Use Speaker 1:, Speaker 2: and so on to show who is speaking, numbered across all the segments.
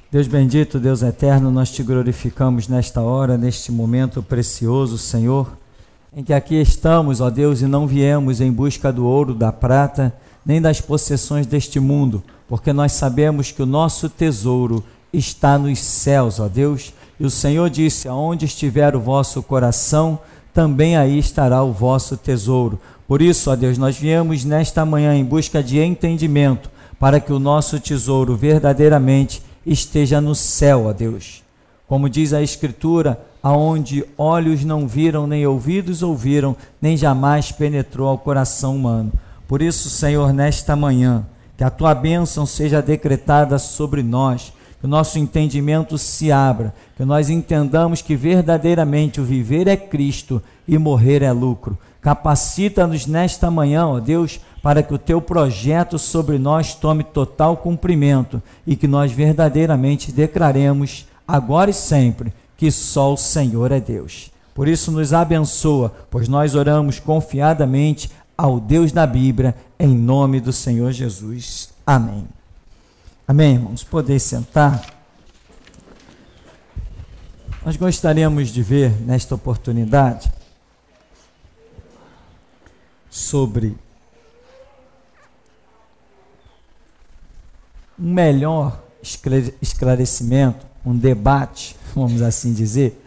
Speaker 1: Deus bendito, Deus eterno, nós te glorificamos nesta hora, neste momento precioso, Senhor, em que aqui estamos, ó Deus, e não viemos em busca do ouro, da prata, nem das possessões deste mundo, porque nós sabemos que o nosso tesouro está nos céus, ó Deus, e o Senhor disse, aonde estiver o vosso coração, também aí estará o vosso tesouro. Por isso, ó Deus, nós viemos nesta manhã em busca de entendimento, para que o nosso tesouro verdadeiramente esteja no céu, ó Deus. Como diz a Escritura, aonde olhos não viram, nem ouvidos ouviram, nem jamais penetrou ao coração humano. Por isso, Senhor, nesta manhã, que a tua bênção seja decretada sobre nós, que o nosso entendimento se abra, que nós entendamos que verdadeiramente o viver é Cristo e morrer é lucro. Capacita-nos nesta manhã, ó Deus, para que o teu projeto sobre nós tome total cumprimento e que nós verdadeiramente declaremos agora e sempre que só o Senhor é Deus. Por isso nos abençoa, pois nós oramos confiadamente ao Deus da Bíblia, em nome do Senhor Jesus. Amém. Amém, irmãos? Poder sentar. Nós gostaríamos de ver nesta oportunidade sobre um melhor esclarecimento, um debate, vamos assim dizer,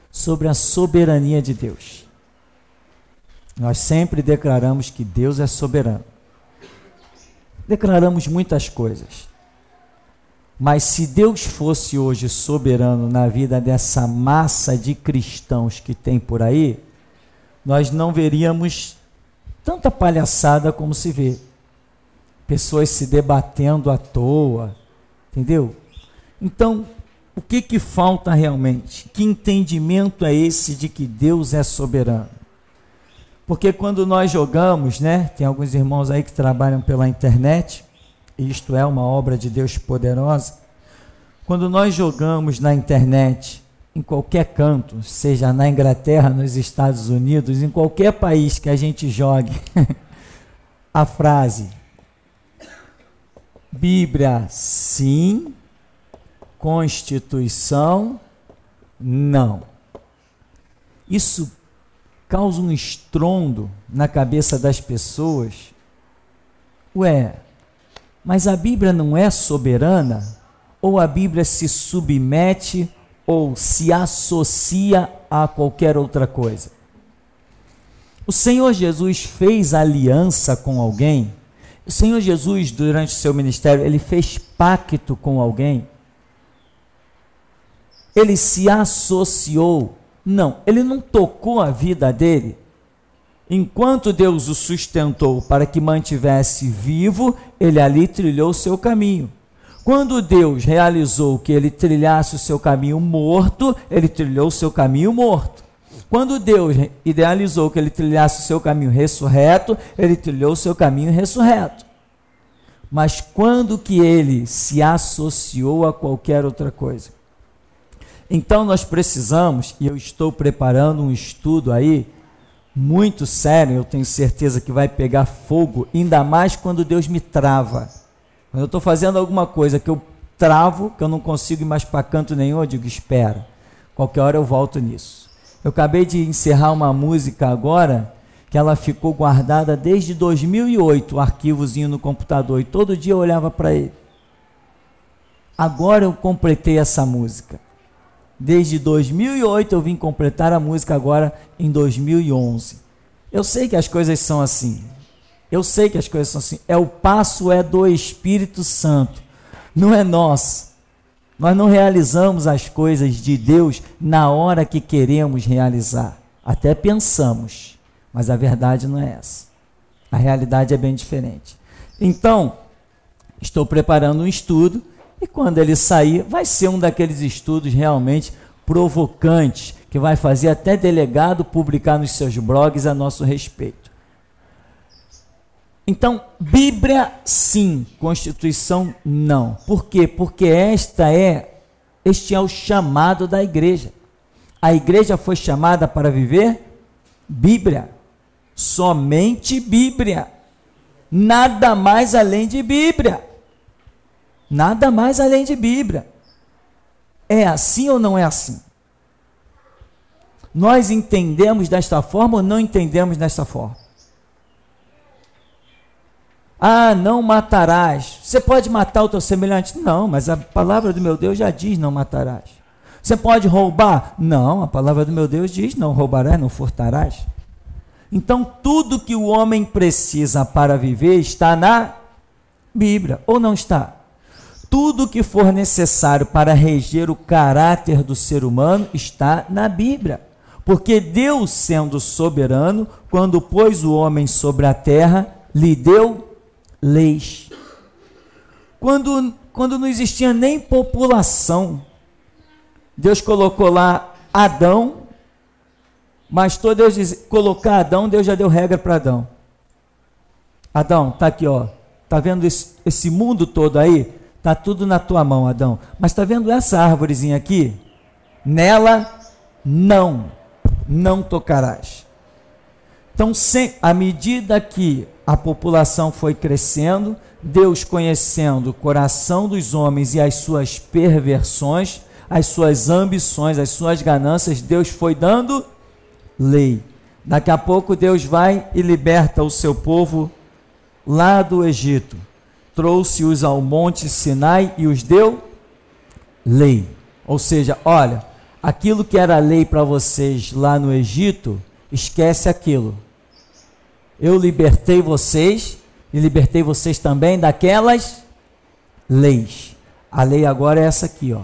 Speaker 1: sobre a soberania de Deus. Nós sempre declaramos que Deus é soberano. Declaramos muitas coisas. Mas se Deus fosse hoje soberano na vida dessa massa de cristãos que tem por aí, nós não veríamos tanta palhaçada como se vê. Pessoas se debatendo à toa, entendeu? Então, o que falta realmente? Que entendimento é esse de que Deus é soberano? Porque quando nós jogamos, né? Tem alguns irmãos aí que trabalham pela internet, e isto é uma obra de Deus poderosa. Quando nós jogamos na internet, em qualquer canto, seja na Inglaterra, nos Estados Unidos, em qualquer país que a gente jogue, a frase Bíblia sim, Constituição não. Isso causa um estrondo na cabeça das pessoas. Ué, mas a Bíblia não é soberana? Ou a Bíblia se submete ou se associa a qualquer outra coisa? O Senhor Jesus fez aliança com alguém? O Senhor Jesus, durante o seu ministério, ele fez pacto com alguém? Ele se associou? Não, ele não tocou a vida dele. Enquanto Deus o sustentou para que mantivesse vivo, ele ali trilhou o seu caminho. Quando Deus realizou que ele trilhasse o seu caminho morto, ele trilhou o seu caminho morto. Quando Deus idealizou que ele trilhasse o seu caminho ressurreto, ele trilhou o seu caminho ressurreto. Mas quando que ele se associou a qualquer outra coisa? Então nós precisamos, e eu estou preparando um estudo aí, muito sério, eu tenho certeza que vai pegar fogo, ainda mais quando Deus me trava. Quando eu estou fazendo alguma coisa que eu travo, que eu não consigo ir mais para canto nenhum, eu digo, espera, qualquer hora eu volto nisso. Eu acabei de encerrar uma música agora, que ela ficou guardada desde 2008, o arquivozinho no computador, e todo dia eu olhava para ele. Agora eu completei essa música. Desde 2008 eu vim completar a música agora em 2011. Eu sei que as coisas são assim. O passo é do Espírito Santo, não é nosso. Nós não realizamos as coisas de Deus na hora que queremos realizar. Até pensamos, mas a verdade não é essa. A realidade é bem diferente. Então, estou preparando um estudo, e quando ele sair, vai ser um daqueles estudos realmente provocantes, que vai fazer até delegado publicar nos seus blogs a nosso respeito. Então, Bíblia sim, Constituição não. Por quê? Porque este é o chamado da igreja. A igreja foi chamada para viver Bíblia, somente Bíblia, nada mais além de Bíblia. Nada mais além de Bíblia. É assim ou não é assim? Nós entendemos desta forma ou não entendemos desta forma? Ah, não matarás. Você pode matar o teu semelhante? Não, mas a palavra do meu Deus já diz não matarás. Você pode roubar? Não, a palavra do meu Deus diz não roubarás, não furtarás. Então, tudo que o homem precisa para viver está na Bíblia, ou não está? Tudo que for necessário para reger o caráter do ser humano está na Bíblia. Porque Deus, sendo soberano, quando pôs o homem sobre a terra, lhe deu leis. Quando não existia nem população, Deus colocou lá Adão, mas todo Deus colocar Adão, Deus já deu regra para Adão. Adão, tá aqui, ó. Tá vendo esse mundo todo aí? Tá tudo na tua mão, Adão. Mas tá vendo essa árvorezinha aqui? Nela não tocarás. Então, à medida que a população foi crescendo, Deus, conhecendo o coração dos homens e as suas perversões, as suas ambições, as suas ganâncias, Deus foi dando lei. Daqui a pouco Deus vai e liberta o seu povo lá do Egito. Trouxe-os ao monte Sinai e os deu lei. Ou seja, olha, aquilo que era lei para vocês lá no Egito, esquece aquilo. Eu libertei vocês e libertei vocês também daquelas leis. A lei agora é essa aqui, ó.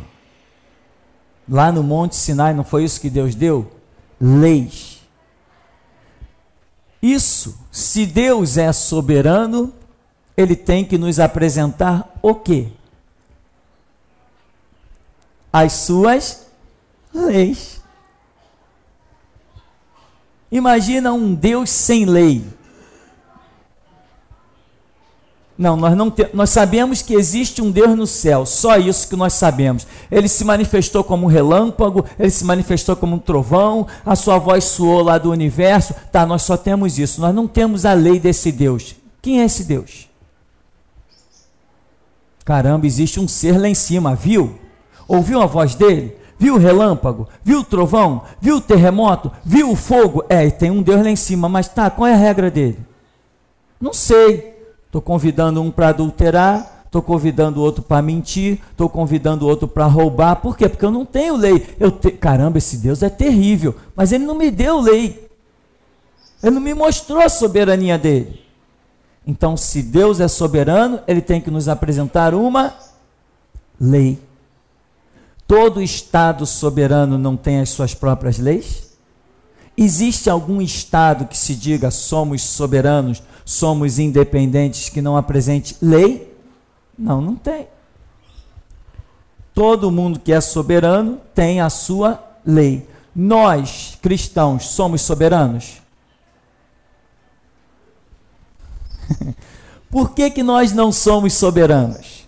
Speaker 1: Lá no monte Sinai, não foi isso que Deus deu? Leis. Isso, se Deus é soberano, Ele tem que nos apresentar o quê? As suas leis. Imagina um Deus sem lei. Não, nós sabemos que existe um Deus no céu, só isso que nós sabemos. Ele se manifestou como um relâmpago, ele se manifestou como um trovão, a sua voz soou lá do universo. Tá, nós só temos isso, nós não temos a lei desse Deus. Quem é esse Deus? Caramba, existe um ser lá em cima, viu? Ouviu a voz dele? Viu o relâmpago? Viu o trovão? Viu o terremoto? Viu o fogo? Tem um Deus lá em cima, mas tá, qual é a regra dele? Não sei. Estou convidando um para adulterar, estou convidando o outro para mentir, estou convidando o outro para roubar. Por quê? Porque eu não tenho lei. Caramba, esse Deus é terrível, mas ele não me deu lei. Ele não me mostrou a soberania dele. Então, se Deus é soberano, ele tem que nos apresentar uma lei. Todo Estado soberano não tem as suas próprias leis? Existe algum Estado que se diga somos soberanos, somos independentes, que não apresente lei? Não, não tem. Todo mundo que é soberano tem a sua lei. Nós, cristãos, somos soberanos? Por que nós não somos soberanos?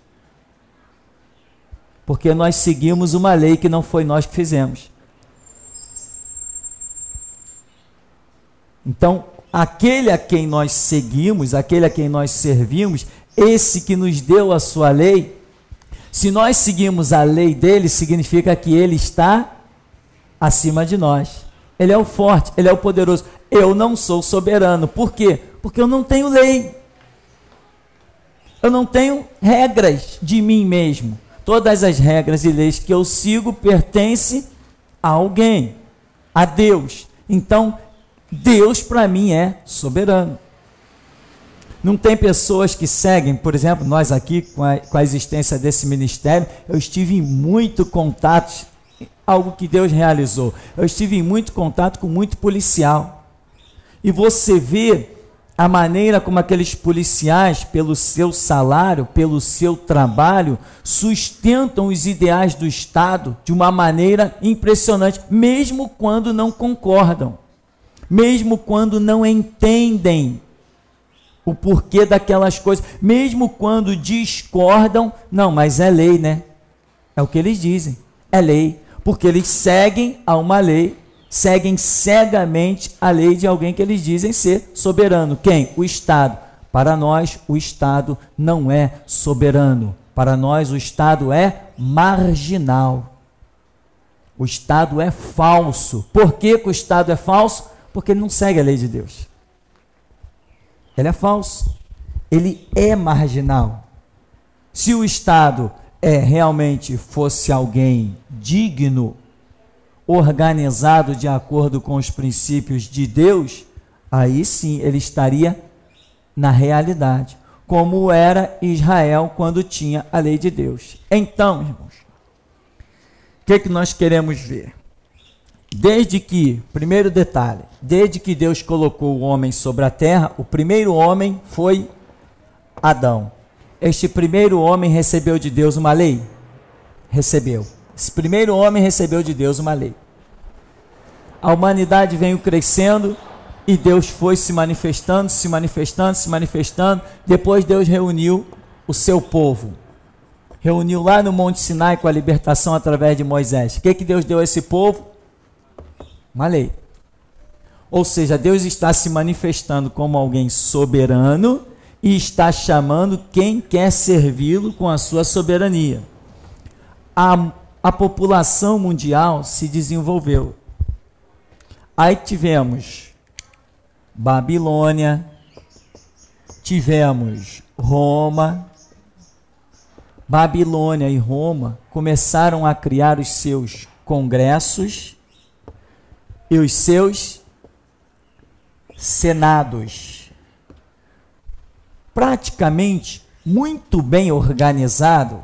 Speaker 1: Porque nós seguimos uma lei que não foi nós que fizemos. Então, aquele a quem nós seguimos, aquele a quem nós servimos, esse que nos deu a sua lei, se nós seguimos a lei dele, significa que ele está acima de nós. Ele é o forte, ele é o poderoso. Eu não sou soberano. Por quê? Porque eu não tenho lei. Eu não tenho regras de mim mesmo. Todas as regras e leis que eu sigo pertencem a alguém, a Deus. Então, Deus para mim é soberano. Não tem pessoas que seguem, por exemplo, nós aqui com a existência desse ministério, eu estive em muito contato, algo que Deus realizou, eu estive em muito contato com muito policial, e você vê a maneira como aqueles policiais, pelo seu salário, pelo seu trabalho, sustentam os ideais do Estado de uma maneira impressionante, mesmo quando não concordam. Mesmo quando não entendem o porquê daquelas coisas, mesmo quando discordam, não, mas é lei, né? É o que eles dizem, é lei, porque eles seguem a uma lei, seguem cegamente a lei de alguém que eles dizem ser soberano. Quem? O Estado. Para nós, o Estado não é soberano. Para nós o Estado é marginal. O Estado é falso. Por que o Estado é falso? Porque ele não segue a lei de Deus. Ele é falso. Ele é marginal. Se o Estado realmente fosse alguém digno, organizado de acordo com os princípios de Deus, aí sim ele estaria na realidade, como era Israel quando tinha a lei de Deus. Então, irmãos, o que nós queremos ver? Primeiro detalhe, desde que Deus colocou o homem sobre a terra, o primeiro homem foi Adão. Este primeiro homem recebeu de Deus uma lei? Recebeu. Esse primeiro homem recebeu de Deus uma lei. A humanidade veio crescendo e Deus foi se manifestando. Depois Deus reuniu o seu povo. Reuniu lá no Monte Sinai com a libertação através de Moisés. O que Deus deu a esse povo? Uma lei. Ou seja, Deus está se manifestando como alguém soberano e está chamando quem quer servi-lo com a sua soberania. A população mundial se desenvolveu. Aí tivemos Babilônia, tivemos Roma. Babilônia e Roma começaram a criar os seus congressos e os seus senados. Praticamente muito bem organizado,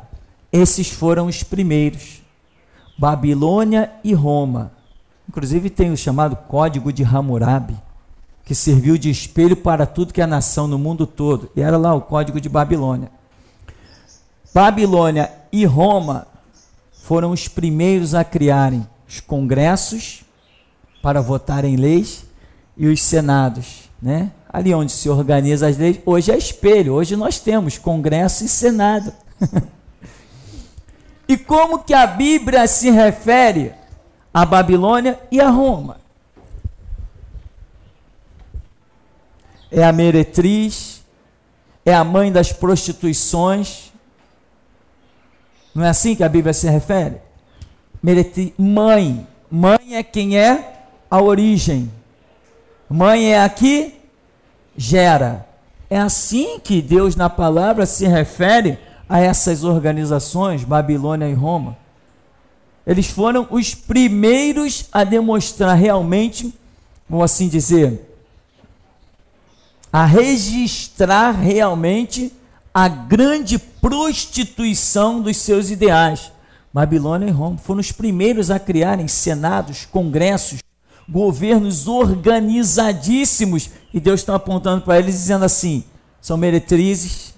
Speaker 1: esses foram os primeiros. Babilônia e Roma. Inclusive tem o chamado Código de Hammurabi, que serviu de espelho para tudo que é nação no mundo todo. E era lá o Código de Babilônia. Babilônia e Roma foram os primeiros a criarem os congressos para votarem leis e os senados, né? Ali onde se organiza as leis, hoje é espelho, hoje nós temos congresso e senado. E como que a Bíblia se refere a Babilônia e a Roma? É a meretriz, é a mãe das prostituições. Não é assim que a Bíblia se refere? Meretriz, mãe. Mãe é quem é a origem. Mãe é a que gera. É assim que Deus na palavra se refere a essas organizações, Babilônia e Roma. Eles foram os primeiros a demonstrar realmente, vamos assim dizer, a registrar realmente a grande prostituição dos seus ideais. Babilônia e Roma foram os primeiros a criarem senados, congressos, governos organizadíssimos, e Deus está apontando para eles dizendo assim: são meretrizes,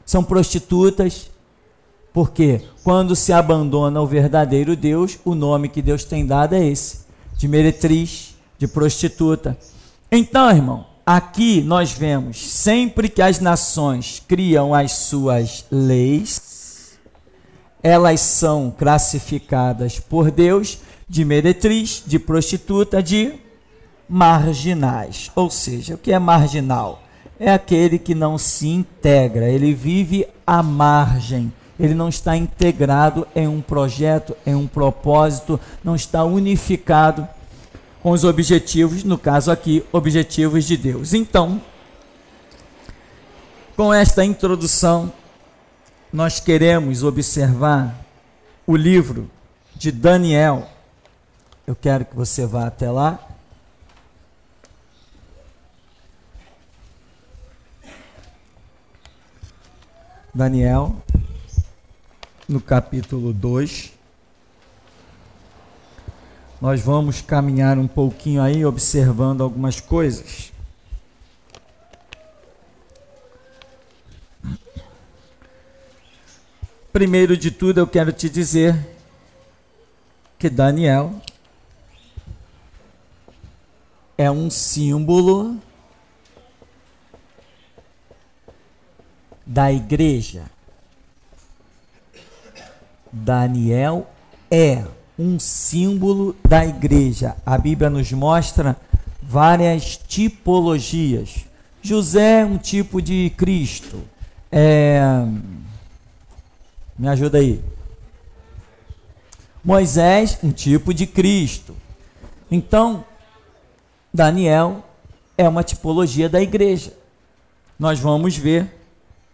Speaker 1: são prostitutas, porque quando se abandona o verdadeiro Deus, o nome que Deus tem dado é esse, de meretriz, de prostituta. Então, irmão, aqui nós vemos, sempre que as nações criam as suas leis, elas são classificadas por Deus de meretriz, de prostituta, de marginais. Ou seja, o que é marginal? É aquele que não se integra, ele vive à margem, ele não está integrado em um projeto, em um propósito, não está unificado com os objetivos, no caso aqui, objetivos de Deus. Então, com esta introdução, nós queremos observar o livro de Daniel. Eu quero que você vá até lá. Daniel, no capítulo 2. Nós vamos caminhar um pouquinho aí, observando algumas coisas. Primeiro de tudo, eu quero te dizer que Daniel é um símbolo da igreja. Daniel é um símbolo da igreja. A Bíblia nos mostra várias tipologias. José é um tipo de Cristo. Me ajuda aí. Moisés, um tipo de Cristo. Então, Daniel é uma tipologia da igreja. Nós vamos ver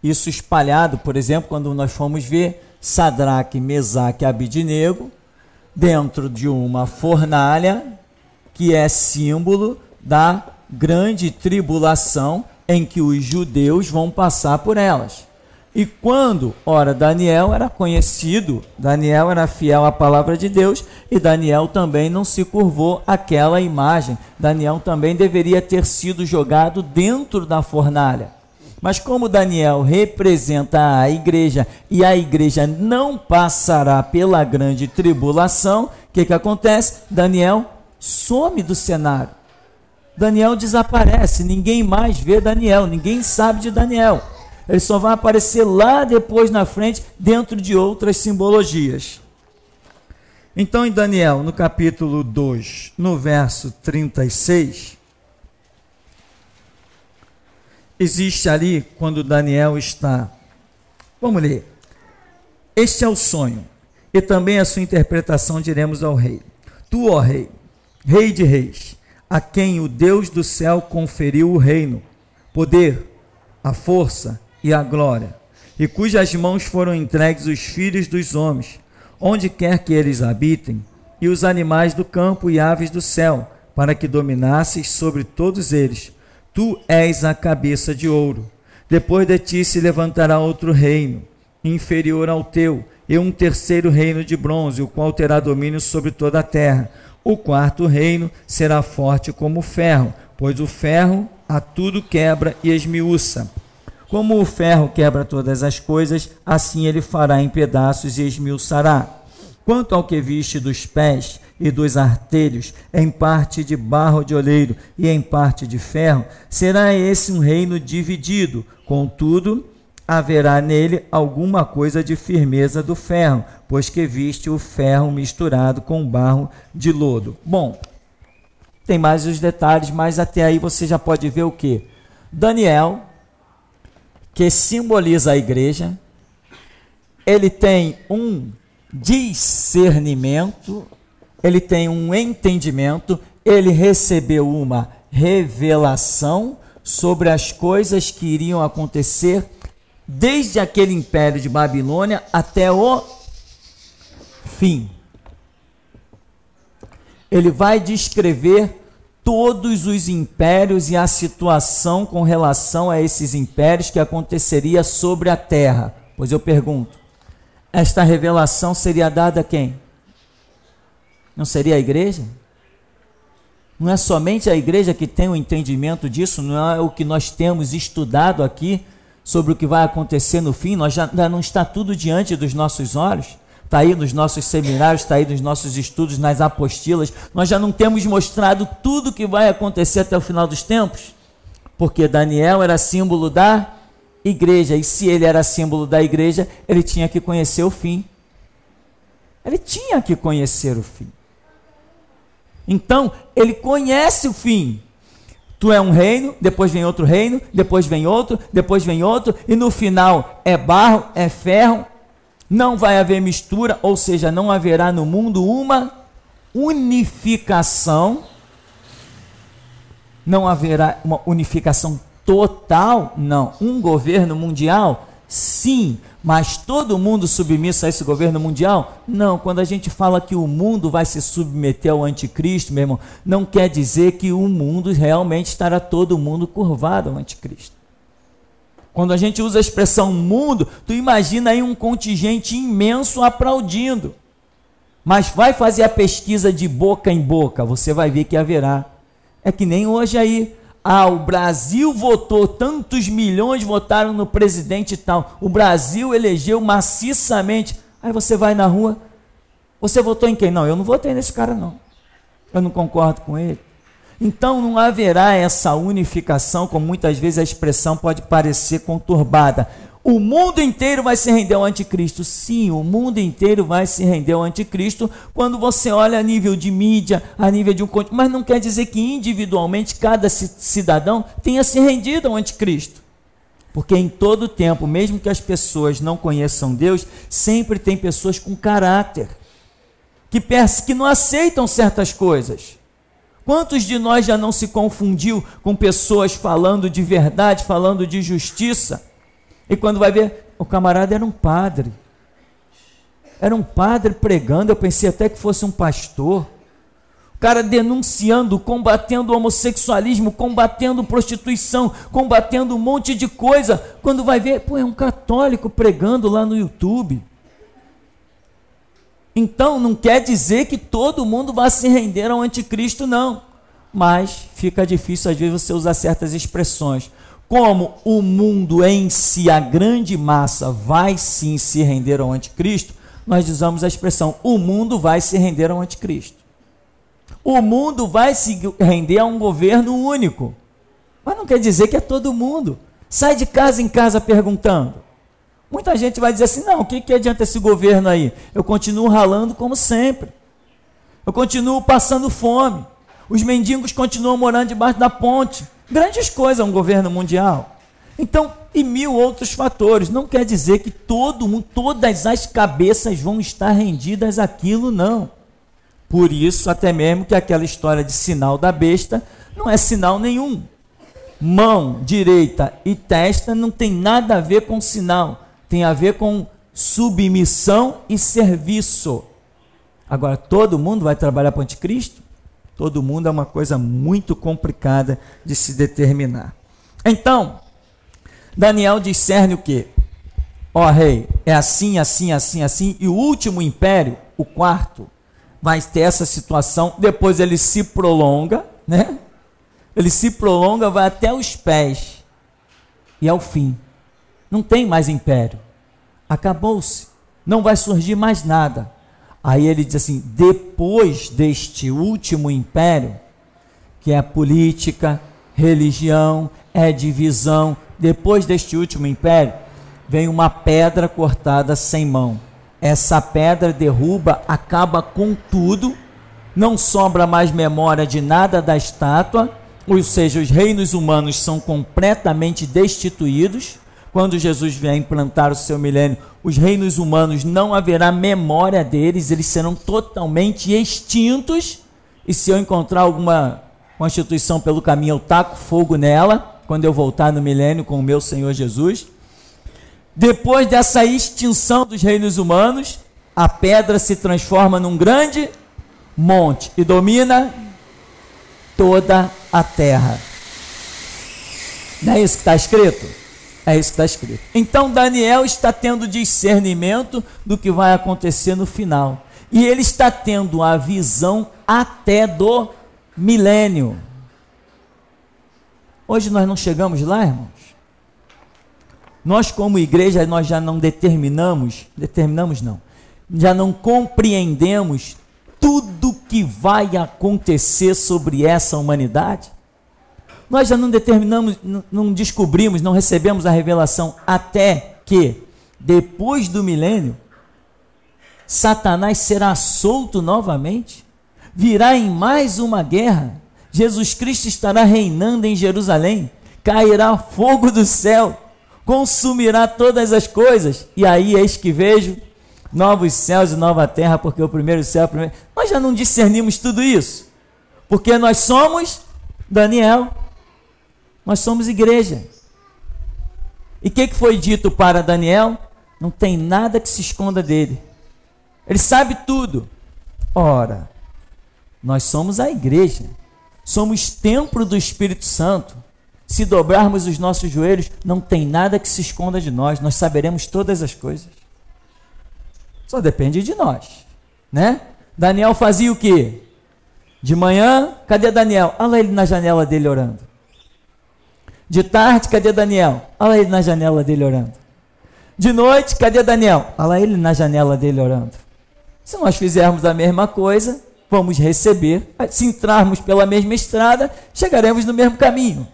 Speaker 1: isso espalhado, por exemplo, quando nós formos ver Sadraque, Mesaque e Abidnego dentro de uma fornalha que é símbolo da grande tribulação em que os judeus vão passar por elas. E quando, ora, Daniel era conhecido, Daniel era fiel à palavra de Deus, e Daniel também não se curvou àquela imagem. Daniel também deveria ter sido jogado dentro da fornalha. Mas como Daniel representa a igreja, e a igreja não passará pela grande tribulação, o que acontece? Daniel some do cenário. Daniel desaparece, ninguém mais vê Daniel, ninguém sabe de Daniel. Ele só vai aparecer lá depois na frente, dentro de outras simbologias. Então, em Daniel, no capítulo 2, no verso 36, existe ali, quando Daniel está... Vamos ler. Este é o sonho, e também a sua interpretação diremos ao rei. Tu, ó rei, rei de reis, a quem o Deus do céu conferiu o reino, poder, a força e a glória, e cujas mãos foram entregues os filhos dos homens, onde quer que eles habitem, e os animais do campo e aves do céu, para que dominasses sobre todos eles. Tu és a cabeça de ouro. Depois de ti se levantará outro reino, inferior ao teu, e um terceiro reino de bronze, o qual terá domínio sobre toda a terra. O quarto reino será forte como o ferro, pois o ferro a tudo quebra e esmiuça. Como o ferro quebra todas as coisas, assim ele fará em pedaços e esmiuçará. Quanto ao que viste dos pés e dos artelhos, em parte de barro de oleiro e em parte de ferro, será esse um reino dividido. Contudo, haverá nele alguma coisa de firmeza do ferro, pois que viste o ferro misturado com barro de lodo. Bom, tem mais os detalhes, mas até aí você já pode ver o quê? Daniel, que simboliza a igreja, ele tem um discernimento, ele tem um entendimento, ele recebeu uma revelação sobre as coisas que iriam acontecer desde aquele império de Babilônia até o fim. Ele vai descrever todos os impérios e a situação com relação a esses impérios que aconteceria sobre a terra. Pois eu pergunto, esta revelação seria dada a quem? Não seria a igreja? Não é somente a igreja que tem o entendimento disso, não é o que nós temos estudado aqui sobre o que vai acontecer no fim, nós já não está tudo diante dos nossos olhos? Está aí nos nossos seminários, está aí nos nossos estudos, nas apostilas, nós já não temos mostrado tudo o que vai acontecer até o final dos tempos? Porque Daniel era símbolo da igreja, e se ele era símbolo da igreja, ele tinha que conhecer o fim. Ele tinha que conhecer o fim. Então, ele conhece o fim. Tu é um reino, depois vem outro reino, depois vem outro, e no final é barro, é ferro, não vai haver mistura, ou seja, não haverá no mundo uma unificação, não haverá uma unificação total, não. Um governo mundial, sim, mas todo mundo submisso a esse governo mundial? Não. Quando a gente fala que o mundo vai se submeter ao anticristo, meu irmão, não quer dizer que o mundo realmente estará todo mundo curvado ao anticristo. Quando a gente usa a expressão mundo, tu imagina aí um contingente imenso aplaudindo. Mas vai fazer a pesquisa de boca em boca, você vai ver que haverá. É que nem hoje aí. O Brasil votou, tantos milhões votaram no presidente e tal. O Brasil elegeu maciçamente. Aí você vai na rua, você votou em quem? Não, eu não votei nesse cara não. Eu não concordo com ele. Então não haverá essa unificação, como muitas vezes a expressão pode parecer conturbada. O mundo inteiro vai se render ao anticristo. Sim, o mundo inteiro vai se render ao anticristo quando você olha a nível de mídia, a nível de um... Mas não quer dizer que individualmente cada cidadão tenha se rendido ao anticristo. Porque em todo tempo, mesmo que as pessoas não conheçam Deus, sempre tem pessoas com caráter, que não aceitam certas coisas. Quantos de nós já não se confundiu com pessoas falando de verdade, falando de justiça, e quando vai ver, o camarada era um padre pregando, eu pensei até que fosse um pastor, o cara denunciando, combatendo o homossexualismo, combatendo prostituição, combatendo um monte de coisa, quando vai ver, é um católico pregando lá no YouTube. Então, não quer dizer que todo mundo vai se render ao anticristo, não. Mas fica difícil, às vezes, você usar certas expressões. Como o mundo em si, a grande massa, vai sim se render ao anticristo, nós usamos a expressão, o mundo vai se render ao anticristo. O mundo vai se render a um governo único. Mas não quer dizer que é todo mundo. Sai de casa em casa perguntando. Muita gente vai dizer assim, não, o que adianta esse governo aí? Eu continuo ralando como sempre. Eu continuo passando fome. Os mendigos continuam morando debaixo da ponte. Grandes coisas um governo mundial. Então, e mil outros fatores. Não quer dizer que todo mundo, todas as cabeças vão estar rendidas àquilo, não. Por isso, até mesmo que aquela história de sinal da besta não é sinal nenhum. Mão direita e testa não tem nada a ver com sinal. Tem a ver com submissão e serviço. Agora, todo mundo vai trabalhar para o anticristo? Todo mundo é uma coisa muito complicada de se determinar. Então, Daniel discerne o quê? Ó rei, é assim, assim, assim, assim, e o último império, o quarto, vai ter essa situação, depois ele se prolonga, né? Ele se prolonga, vai até os pés, e é o fim. Não tem mais império. Acabou-se. Não vai surgir mais nada. Aí ele diz assim, depois deste último império, que é política, religião, é divisão, depois deste último império, vem uma pedra cortada sem mão. Essa pedra derruba, acaba com tudo, não sobra mais memória de nada da estátua, ou seja, os reinos humanos são completamente destituídos. Quando Jesus vier implantar o seu milênio, os reinos humanos não haverá memória deles, eles serão totalmente extintos, e se eu encontrar alguma constituição pelo caminho, eu taco fogo nela, quando eu voltar no milênio com o meu Senhor Jesus. Depois dessa extinção dos reinos humanos, a pedra se transforma num grande monte e domina toda a terra. Não é isso que está escrito? É isso que está escrito. Então Daniel está tendo discernimento do que vai acontecer no final. E ele está tendo a visão até do milênio. Hoje nós não chegamos lá, irmãos? Nós como igreja, nós já não já não compreendemos tudo que vai acontecer sobre essa humanidade? Nós já não determinamos, não descobrimos, não recebemos a revelação até que, depois do milênio, Satanás será solto novamente, virá em mais uma guerra, Jesus Cristo estará reinando em Jerusalém, cairá fogo do céu, consumirá todas as coisas, e aí eis que vejo novos céus e nova terra, porque o primeiro céu, nós já não discernimos tudo isso, porque nós somos Daniel, nós somos igreja. E o que foi dito para Daniel? Não tem nada que se esconda dele, ele sabe tudo. Ora, nós somos a igreja, somos templo do Espírito Santo. Se dobrarmos os nossos joelhos, não tem nada que se esconda de nós, nós saberemos todas as coisas. Só depende de nós, né? Daniel fazia o quê? De manhã, cadê Daniel? Olha ele na janela dele orando. De tarde, cadê Daniel? Olha ele na janela dele orando. De noite, cadê Daniel? Olha ele na janela dele orando. Se nós fizermos a mesma coisa, vamos receber. Se entrarmos pela mesma estrada, chegaremos no mesmo caminho.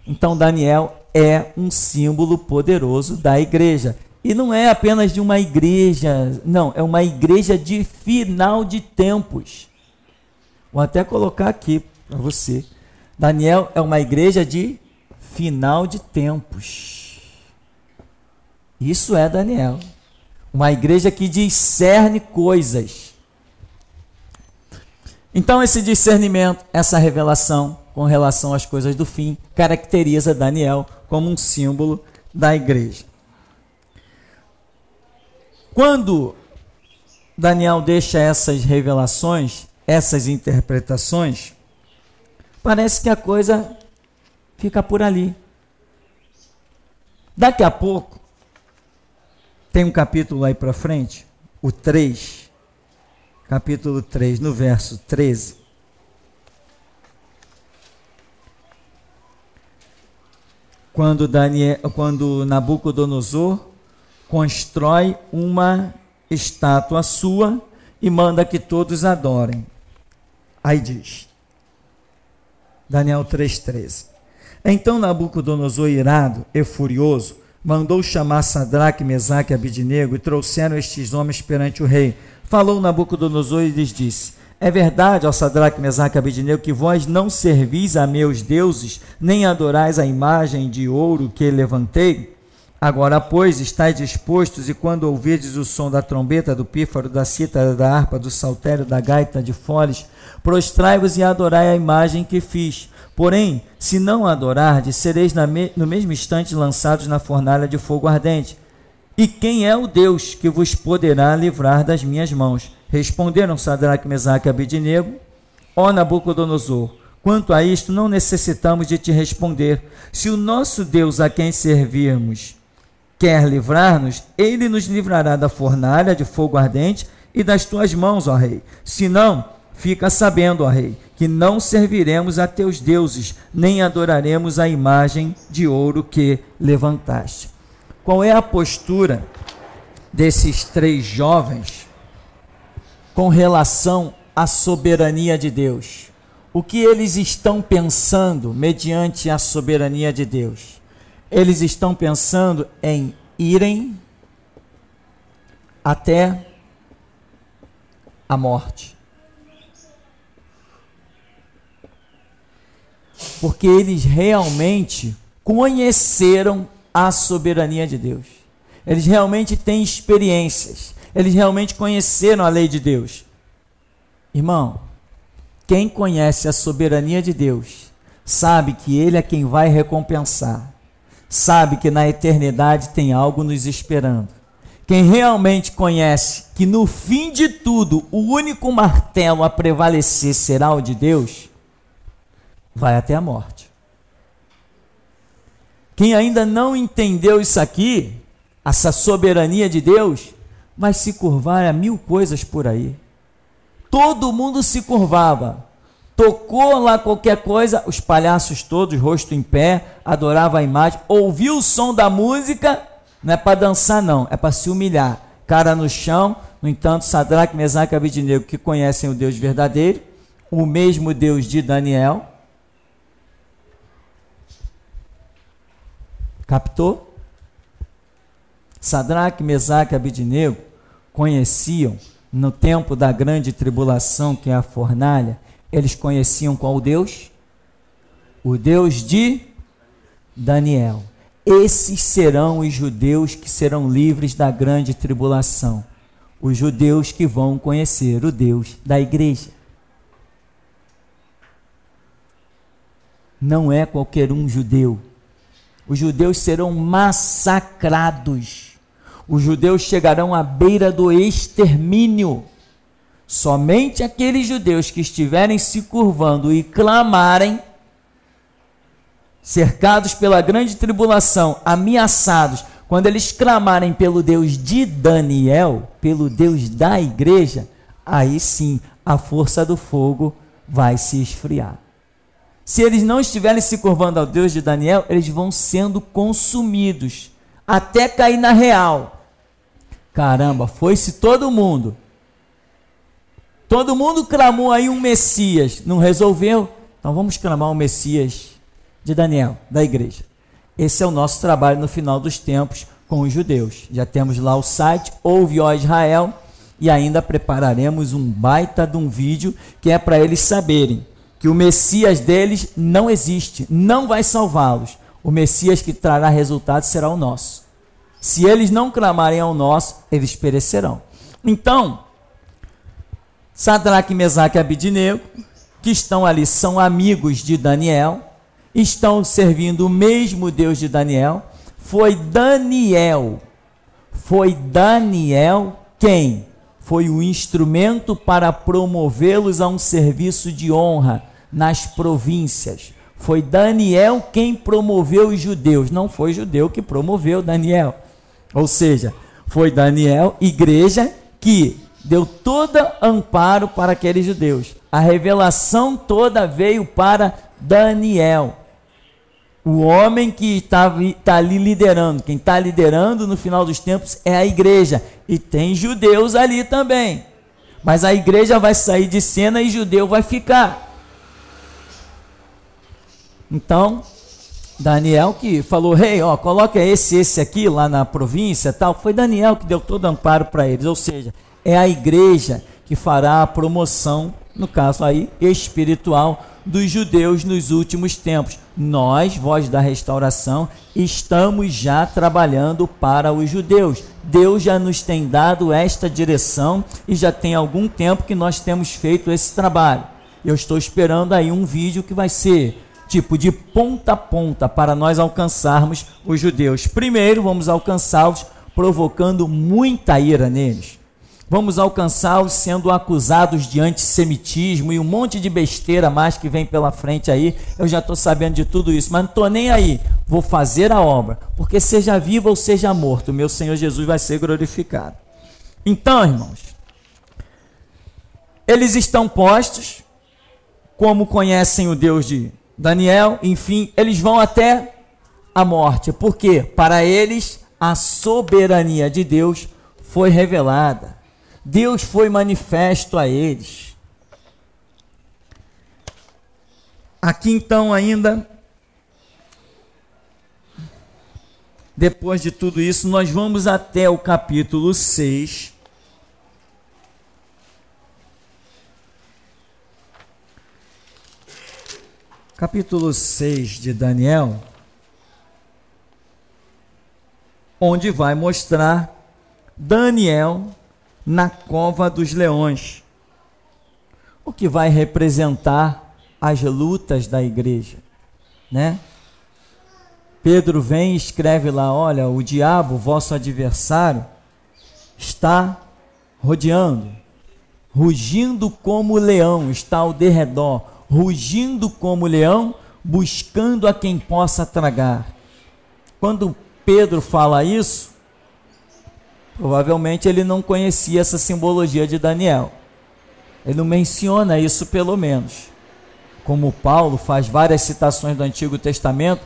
Speaker 1: Então Daniel é um símbolo poderoso da igreja. E não é apenas de uma igreja, não, é uma igreja de final de tempos. Vou até colocar aqui para você. Daniel é uma igreja de final de tempos. Isso é Daniel. Uma igreja que discerne coisas. Então esse discernimento, essa revelação com relação às coisas do fim, caracteriza Daniel como um símbolo da igreja. Quando Daniel deixa essas revelações, essas interpretações, parece que a coisa fica por ali. Daqui a pouco, tem um capítulo aí para frente, o 3, capítulo 3, no verso 13. Quando Nabucodonosor constrói uma estátua sua e manda que todos adorem. Aí diz, Daniel 3,13. Então Nabucodonosor, irado e furioso, mandou chamar Sadraque, Mesaque e Abidnego e trouxeram estes homens perante o rei. Falou Nabucodonosor e lhes disse: é verdade, ó Sadraque, Mesaque e Abidnego, que vós não servis a meus deuses, nem adorais a imagem de ouro que levantei? Agora, pois, estáis dispostos, e quando ouvirdes o som da trombeta, do pífaro, da cítara, da harpa, do saltério, da gaita, de foles, prostrai-vos e adorai a imagem que fiz. Porém, se não adorardes, sereis no mesmo instante lançados na fornalha de fogo ardente. E quem é o Deus que vos poderá livrar das minhas mãos? Responderam Sadraque, Mesaque e Abidnego: ó Nabucodonosor, quanto a isto não necessitamos de te responder. Se o nosso Deus a quem servirmos quer livrar-nos, ele nos livrará da fornalha de fogo ardente e das tuas mãos, ó rei. Se não, fica sabendo, ó rei, que não serviremos a teus deuses, nem adoraremos a imagem de ouro que levantaste. Qual é a postura desses três jovens com relação à soberania de Deus? O que eles estão pensando mediante a soberania de Deus? Eles estão pensando em irem até a morte. Porque eles realmente conheceram a soberania de Deus. Eles realmente têm experiências. Eles realmente conheceram a lei de Deus. Irmão, quem conhece a soberania de Deus sabe que Ele é quem vai recompensar. Sabe que na eternidade tem algo nos esperando. Quem realmente conhece que no fim de tudo o único martelo a prevalecer será o de Deus, vai até a morte. Quem ainda não entendeu isso aqui, essa soberania de Deus, vai se curvar a mil coisas por aí. Todo mundo se curvava. Tocou lá qualquer coisa, os palhaços todos, rosto em pé, adoravam a imagem, ouviu o som da música, não é para dançar não, é para se humilhar, cara no chão. No entanto, Sadraque, Mesaque e Abidnego, que conhecem o Deus verdadeiro, o mesmo Deus de Daniel, captou? Sadraque, Mesaque e Abidnego conheciam, no tempo da grande tribulação, que é a fornalha, eles conheciam qual Deus? O Deus de Daniel. Esses serão os judeus que serão livres da grande tribulação. Os judeus que vão conhecer o Deus da igreja. Não é qualquer um judeu. Os judeus serão massacrados. Os judeus chegarão à beira do extermínio. Somente aqueles judeus que estiverem se curvando e clamarem, cercados pela grande tribulação, ameaçados, quando eles clamarem pelo Deus de Daniel, pelo Deus da igreja, aí sim a força do fogo vai se esfriar. Se eles não estiverem se curvando ao Deus de Daniel, eles vão sendo consumidos, até cair na real. Caramba, foi-se todo mundo. Todo mundo clamou aí um Messias, não resolveu? Então vamos clamar um Messias de Daniel, da igreja. Esse é o nosso trabalho no final dos tempos com os judeus. Já temos lá o site, Ouve, ó Israel, e ainda prepararemos um baita de um vídeo que é para eles saberem que o Messias deles não existe, não vai salvá-los. O Messias que trará resultado será o nosso. Se eles não clamarem ao nosso, eles perecerão. Então, Sadraque, Mesaque e Abidnego, que estão ali, são amigos de Daniel, estão servindo o mesmo Deus de Daniel. Foi Daniel quem foi o instrumento para promovê-los a um serviço de honra nas províncias. Foi Daniel quem promoveu os judeus, não foi judeu que promoveu Daniel. Ou seja, foi Daniel, igreja, que deu todo amparo para aqueles judeus. A revelação toda veio para Daniel, o homem que está ali liderando. Quem está liderando no final dos tempos é a igreja, e tem judeus ali também, mas a igreja vai sair de cena e judeu vai ficar. Então, Daniel que falou: rei, coloca esse aqui lá na província, tal. Foi Daniel que deu todo amparo para eles. Ou seja, é a igreja que fará a promoção, no caso aí, espiritual dos judeus nos últimos tempos. Nós, Voz da Restauração, estamos já trabalhando para os judeus. Deus já nos tem dado esta direção e já tem algum tempo que nós temos feito esse trabalho. Eu estou esperando aí um vídeo que vai ser tipo de ponta a ponta para nós alcançarmos os judeus. Primeiro, vamos alcançá-los provocando muita ira neles. Vamos alcançá-los sendo acusados de antissemitismo e um monte de besteira mais que vem pela frente aí. Eu já estou sabendo de tudo isso, mas não estou nem aí. Vou fazer a obra, porque seja vivo ou seja morto, meu Senhor Jesus vai ser glorificado. Então, irmãos, eles estão postos, como conhecem o Deus de Daniel, enfim, eles vão até a morte. Por quê? Para eles, a soberania de Deus foi revelada. Deus foi manifesto a eles. Aqui então ainda, depois de tudo isso, nós vamos até o capítulo 6. Capítulo 6 de Daniel, onde vai mostrar Daniel na cova dos leões, o que vai representar as lutas da igreja, né? Pedro vem e escreve lá: olha, o diabo, vosso adversário, está rodeando, rugindo como leão, está ao derredor, rugindo como leão, buscando a quem possa tragar. Quando Pedro fala isso, provavelmente ele não conhecia essa simbologia de Daniel. Ele não menciona isso, pelo menos. Como Paulo faz várias citações do Antigo Testamento,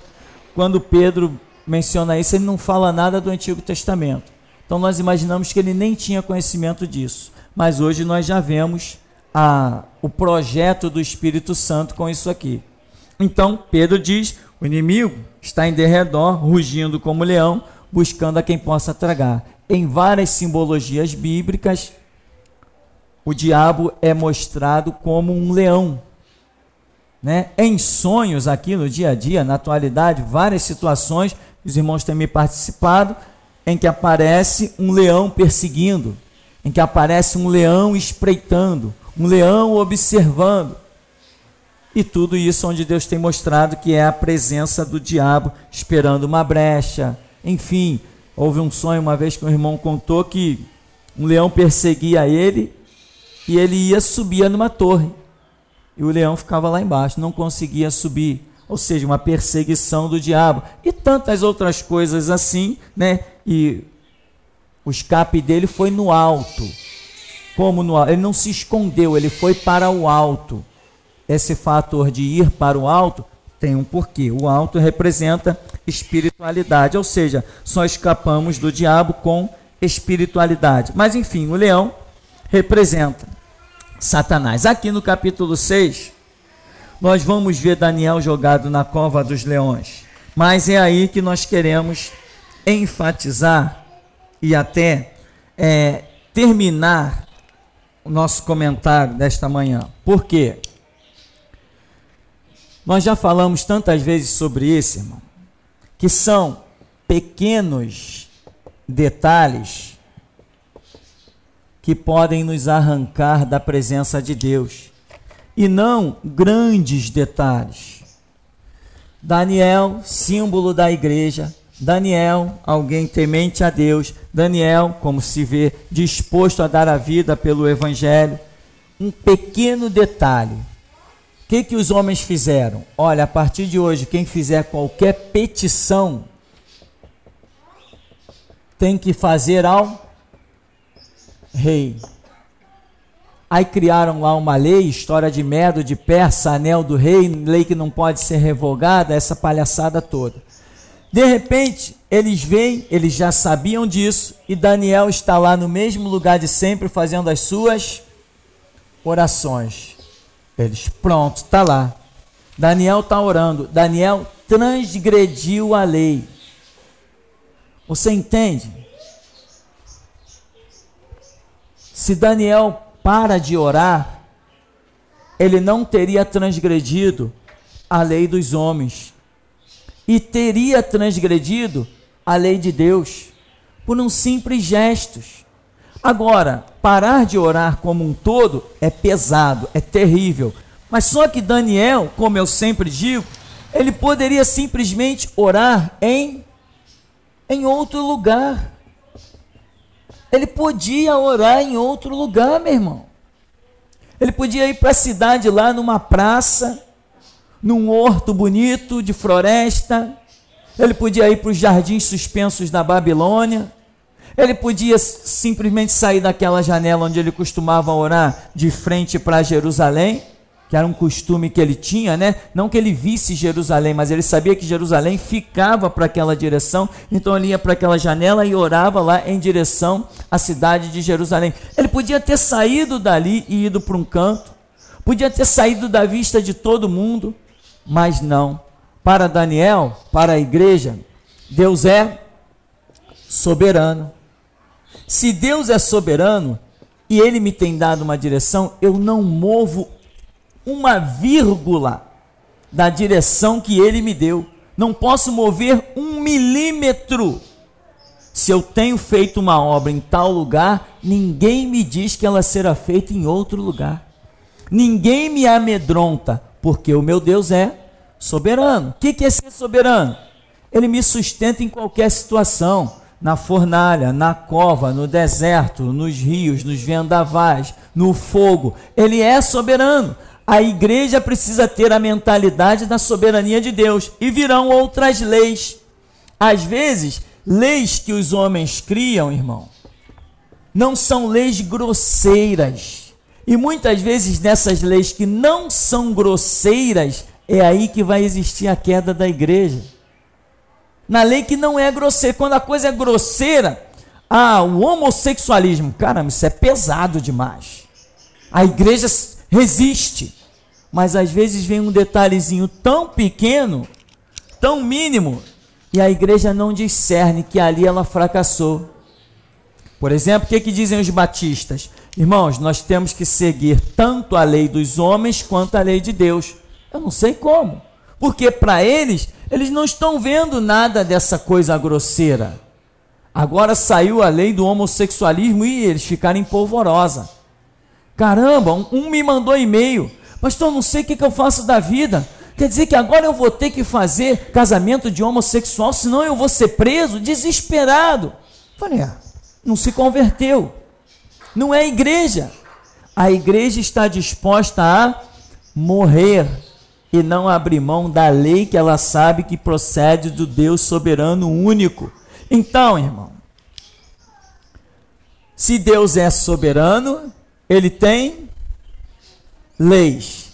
Speaker 1: quando Pedro menciona isso, ele não fala nada do Antigo Testamento. Então nós imaginamos que ele nem tinha conhecimento disso. Mas hoje nós já vemos o projeto do Espírito Santo com isso aqui. Então Pedro diz: o inimigo está em derredor, rugindo como leão, buscando a quem possa tragar. Em várias simbologias bíblicas, o diabo é mostrado como um leão, né? Em sonhos aqui no dia a dia, na atualidade, várias situações, os irmãos têm me participado, em que aparece um leão perseguindo, em que aparece um leão espreitando, um leão observando. E tudo isso onde Deus tem mostrado que é a presença do diabo esperando uma brecha. Enfim, houve um sonho uma vez que um irmão contou que um leão perseguia ele e ele subia numa torre. E o leão ficava lá embaixo, não conseguia subir. Ou seja, uma perseguição do diabo. E tantas outras coisas assim, né? E o escape dele foi no alto. Como no alto? Ele não se escondeu, ele foi para o alto. Esse fator de ir para o alto tem um porquê. O alto representa espiritualidade, ou seja, só escapamos do diabo com espiritualidade. Mas enfim, o leão representa Satanás. Aqui no capítulo 6, nós vamos ver Daniel jogado na cova dos leões. Mas é aí que nós queremos enfatizar e até terminar o nosso comentário desta manhã. Por quê? Nós já falamos tantas vezes sobre isso, irmão. que são pequenos detalhes que podem nos arrancar da presença de Deus, e não grandes detalhes. Daniel, símbolo da igreja. Daniel, alguém temente a Deus. Daniel, como se vê, disposto a dar a vida pelo evangelho. Um pequeno detalhe. O que os homens fizeram? Olha, a partir de hoje, quem fizer qualquer petição tem que fazer ao rei. Aí criaram lá uma lei, história de Medo, de Persa, anel do rei, lei que não pode ser revogada, essa palhaçada toda. De repente, eles veem, eles já sabiam disso, e Daniel está lá no mesmo lugar de sempre, fazendo as suas orações. Eles, pronto, está lá. Daniel está orando. Daniel transgrediu a lei. Você entende? Se Daniel para de orar, ele não teria transgredido a lei dos homens e teria transgredido a lei de Deus por um simples gesto. Agora, parar de orar como um todo é pesado, é terrível, mas só que Daniel, como eu sempre digo, ele poderia simplesmente orar em outro lugar. Ele podia orar em outro lugar, meu irmão. Ele podia ir para a cidade lá, numa praça, num horto bonito de floresta. Ele podia ir para os jardins suspensos da Babilônia. Ele podia simplesmente sair daquela janela onde ele costumava orar, de frente para Jerusalém, que era um costume que ele tinha, né? Não que ele visse Jerusalém, mas ele sabia que Jerusalém ficava para aquela direção, então ele ia para aquela janela e orava lá em direção à cidade de Jerusalém. Ele podia ter saído dali e ido para um canto, podia ter saído da vista de todo mundo, mas não. Para Daniel, para a igreja, Deus é soberano. Se Deus é soberano e Ele me tem dado uma direção, eu não movo uma vírgula da direção que Ele me deu. Não posso mover 1 milímetro. Se eu tenho feito uma obra em tal lugar, ninguém me diz que ela será feita em outro lugar. Ninguém me amedronta, porque o meu Deus é soberano. O que é ser soberano? Ele me sustenta em qualquer situação. Na fornalha, na cova, no deserto, nos rios, nos vendavais, no fogo. Ele é soberano. A igreja precisa ter a mentalidade da soberania de Deus. E virão outras leis. Às vezes, leis que os homens criam, irmão, não são leis grosseiras. E muitas vezes nessas leis que não são grosseiras, é aí que vai existir a queda da igreja. Na lei que não é grosseira. Quando a coisa é grosseira, o homossexualismo, caramba, isso é pesado demais. A igreja resiste. Mas às vezes vem um detalhezinho tão pequeno, tão mínimo, e a igreja não discerne que ali ela fracassou. Por exemplo, o que dizem os batistas? Irmãos, nós temos que seguir tanto a lei dos homens quanto a lei de Deus. Eu não sei como. Porque para eles não estão vendo nada dessa coisa grosseira. Agora saiu a lei do homossexualismo e eles ficaram em polvorosa. Caramba, um me mandou e-mail. Pastor, não sei o que eu faço da vida. Quer dizer que agora eu vou ter que fazer casamento de homossexual, senão eu vou ser preso? Desesperado. Falei, não se converteu. Não é igreja. A igreja está disposta a morrer e não abrir mão da lei que ela sabe que procede do Deus soberano único. Então, irmão, se Deus é soberano, Ele tem leis.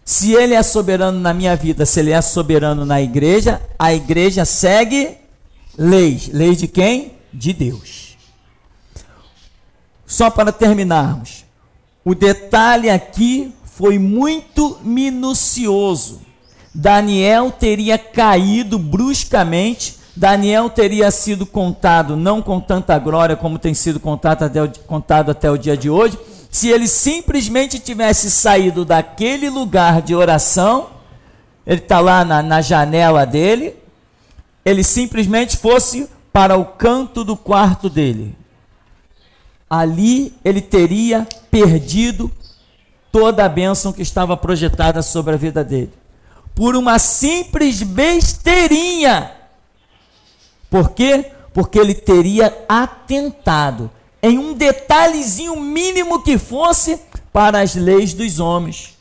Speaker 1: Se Ele é soberano na minha vida, se Ele é soberano na igreja, a igreja segue leis. Leis de quem? De Deus. Só para terminarmos, o detalhe aqui foi muito minucioso. Daniel teria caído bruscamente, Daniel teria sido contado, não com tanta glória como tem sido contado até o dia de hoje, se ele simplesmente tivesse saído daquele lugar de oração. Ele está lá na janela dele, ele simplesmente fosse para o canto do quarto dele. Ali ele teria perdido toda a bênção que estava projetada sobre a vida dele. Por uma simples besteirinha. Por quê? Porque ele teria atentado em um detalhezinho mínimo que fosse para as leis dos homens.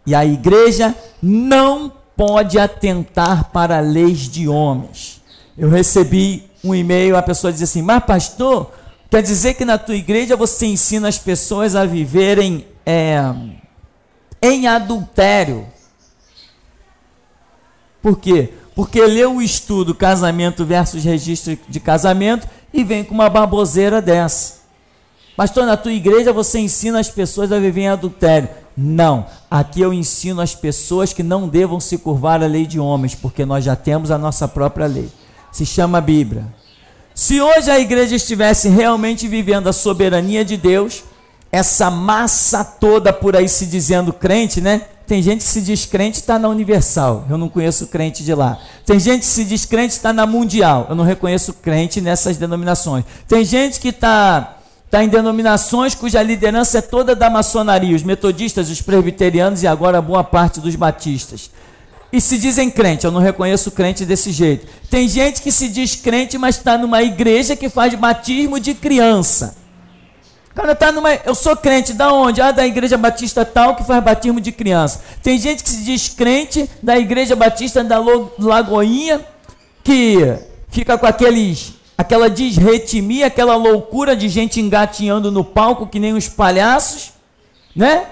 Speaker 1: E a igreja não pode atentar para leis de homens. Eu recebi um e-mail, a pessoa diz assim: mas pastor, quer dizer que na tua igreja você ensina as pessoas a viverem em adultério? Por quê? Porque leu o estudo casamento versus registro de casamento e vem com uma baboseira dessa. Pastor, na tua igreja você ensina as pessoas a viver em adultério. Não, aqui eu ensino as pessoas que não devam se curvar à lei de homens, porque nós já temos a nossa própria lei. Se chama Bíblia. Se hoje a igreja estivesse realmente vivendo a soberania de Deus, essa massa toda por aí se dizendo crente, né? Tem gente que se diz crente e está na Universal. Eu não conheço crente de lá. Tem gente que se diz crente e está na Mundial. Eu não reconheço crente nessas denominações. Tem gente que está em denominações cuja liderança é toda da maçonaria. Os metodistas, os presbiterianos e agora boa parte dos batistas. E se dizem crente. Eu não reconheço crente desse jeito. Tem gente que se diz crente, mas está numa igreja que faz batismo de criança. O cara está numa... Eu sou crente, da onde? Da igreja batista tal, que faz batismo de criança. Tem gente que se diz crente da igreja batista da Lagoinha, que fica com aquela disretimia, aquela loucura de gente engatinhando no palco, que nem os palhaços, né?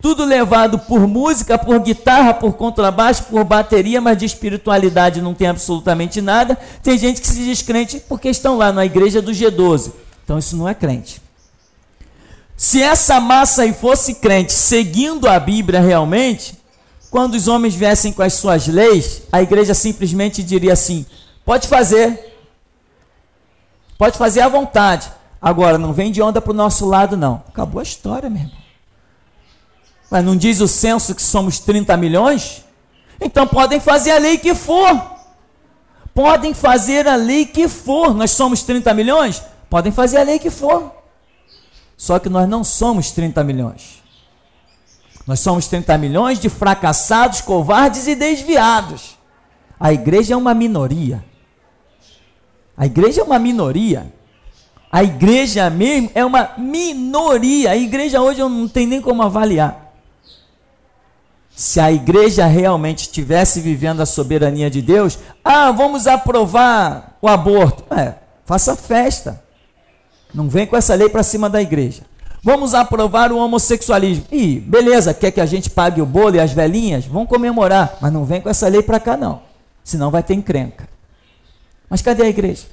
Speaker 1: Tudo levado por música, por guitarra, por contrabaixo, por bateria, mas de espiritualidade não tem absolutamente nada. Tem gente que se diz crente porque estão lá na igreja do G12. Então isso não é crente. Se essa massa aí fosse crente, seguindo a Bíblia realmente, quando os homens viessem com as suas leis, a igreja simplesmente diria assim: pode fazer à vontade, agora não vem de onda para o nosso lado não. Acabou a história, meu irmão. Mas não diz o censo que somos 30 milhões? Então podem fazer a lei que for. Podem fazer a lei que for. Nós somos 30 milhões? Podem fazer a lei que for. Só que nós não somos 30 milhões. Nós somos 30 milhões de fracassados, covardes e desviados. A igreja é uma minoria. A igreja é uma minoria. A igreja mesmo é uma minoria. A igreja hoje eu não tenho nem como avaliar. Se a igreja realmente estivesse vivendo a soberania de Deus, vamos aprovar o aborto. Faça festa. Não vem com essa lei para cima da igreja. Vamos aprovar o homossexualismo. Beleza, quer que a gente pague o bolo e as velhinhas? Vamos comemorar, mas não vem com essa lei para cá não. Senão vai ter encrenca. Mas cadê a igreja?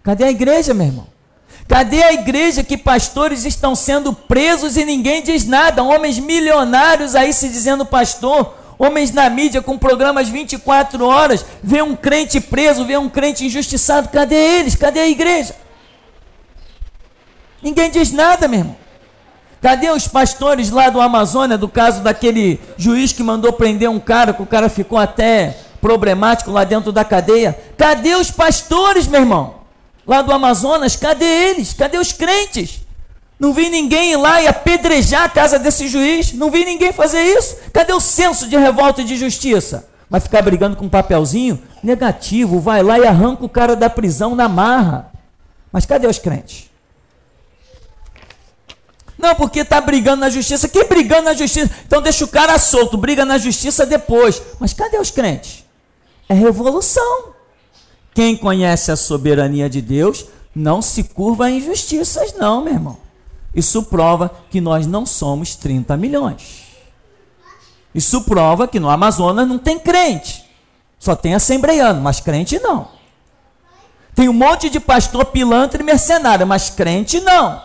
Speaker 1: Cadê a igreja, meu irmão? Cadê a igreja que pastores estão sendo presos e ninguém diz nada? Homens milionários aí se dizendo pastor, homens na mídia com programas 24 horas, vê um crente preso, vê um crente injustiçado. Cadê eles? Cadê a igreja? Ninguém diz nada, meu irmão. Cadê os pastores lá do Amazônia, do caso daquele juiz que mandou prender um cara, que o cara ficou até problemático lá dentro da cadeia? Cadê os pastores, meu irmão? Lá do Amazonas, cadê eles? Cadê os crentes? Não vi ninguém ir lá e apedrejar a casa desse juiz. Não vi ninguém fazer isso. Cadê o senso de revolta e de justiça? Vai ficar brigando com um papelzinho? Negativo, vai lá e arranca o cara da prisão na marra. Mas cadê os crentes? Não, porque está brigando na justiça. Quem brigando na justiça? Então deixa o cara solto, briga na justiça depois. Mas cadê os crentes? É revolução. Quem conhece a soberania de Deus não se curva a injustiças não, meu irmão. Isso prova que nós não somos 30 milhões. Isso prova que no Amazonas não tem crente. Só tem assembleiano, mas crente não. Tem um monte de pastor pilantra e mercenário, mas crente não.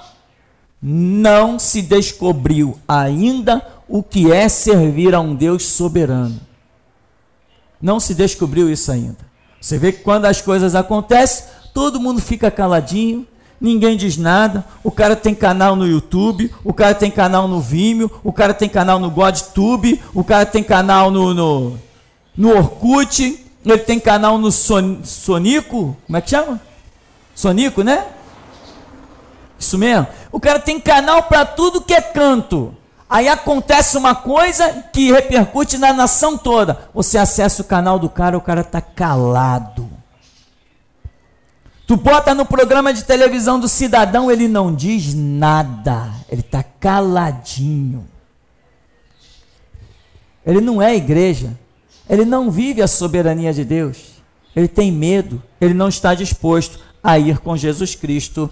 Speaker 1: Não se descobriu ainda o que é servir a um Deus soberano. Não se descobriu isso ainda. Você vê que quando as coisas acontecem, todo mundo fica caladinho, ninguém diz nada. O cara tem canal no YouTube, o cara tem canal no Vimeo, o cara tem canal no GodTube, o cara tem canal no Orkut, ele tem canal no Sonico, como é que chama? Sonico, né? Isso mesmo. O cara tem canal para tudo que é canto. Aí acontece uma coisa que repercute na nação toda. Você acessa o canal do cara, o cara está calado. Tu bota no programa de televisão do cidadão, ele não diz nada. Ele está caladinho. Ele não é igreja. Ele não vive a soberania de Deus. Ele tem medo. Ele não está disposto a ir com Jesus Cristo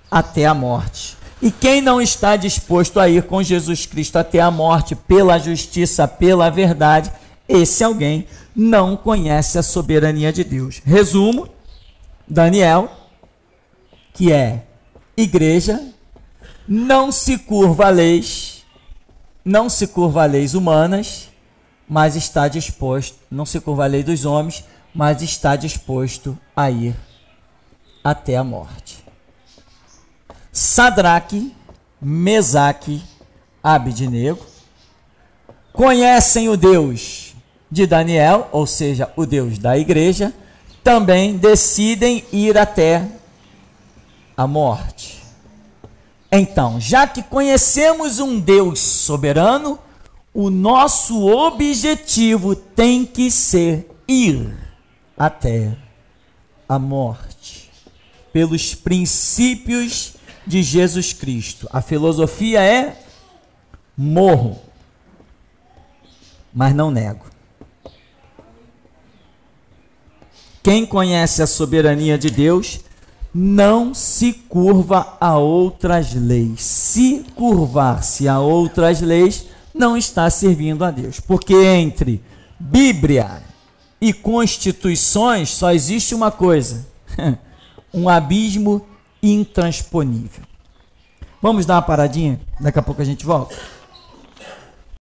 Speaker 1: até a morte. E quem não está disposto a ir com Jesus Cristo até a morte, pela justiça, pela verdade, esse alguém não conhece a soberania de Deus. Resumo, Daniel, que é igreja, não se curva a leis humanas, mas está disposto, não se curva a lei dos homens, mas está disposto a ir até a morte. Sadraque, Mesaque, Abednego conhecem o Deus de Daniel, ou seja, o Deus da igreja, também decidem ir até a morte. Então, já que conhecemos um Deus soberano, o nosso objetivo tem que ser ir até a morte, pelos princípios de Jesus Cristo. A filosofia é: morro, mas não nego. Quem conhece a soberania de Deus não se curva a outras leis. Se curvar-se a outras leis, não está servindo a Deus. Porque entre Bíblia e constituições só existe uma coisa: um abismo intransponível. Vamos dar uma paradinha? Daqui a pouco a gente volta.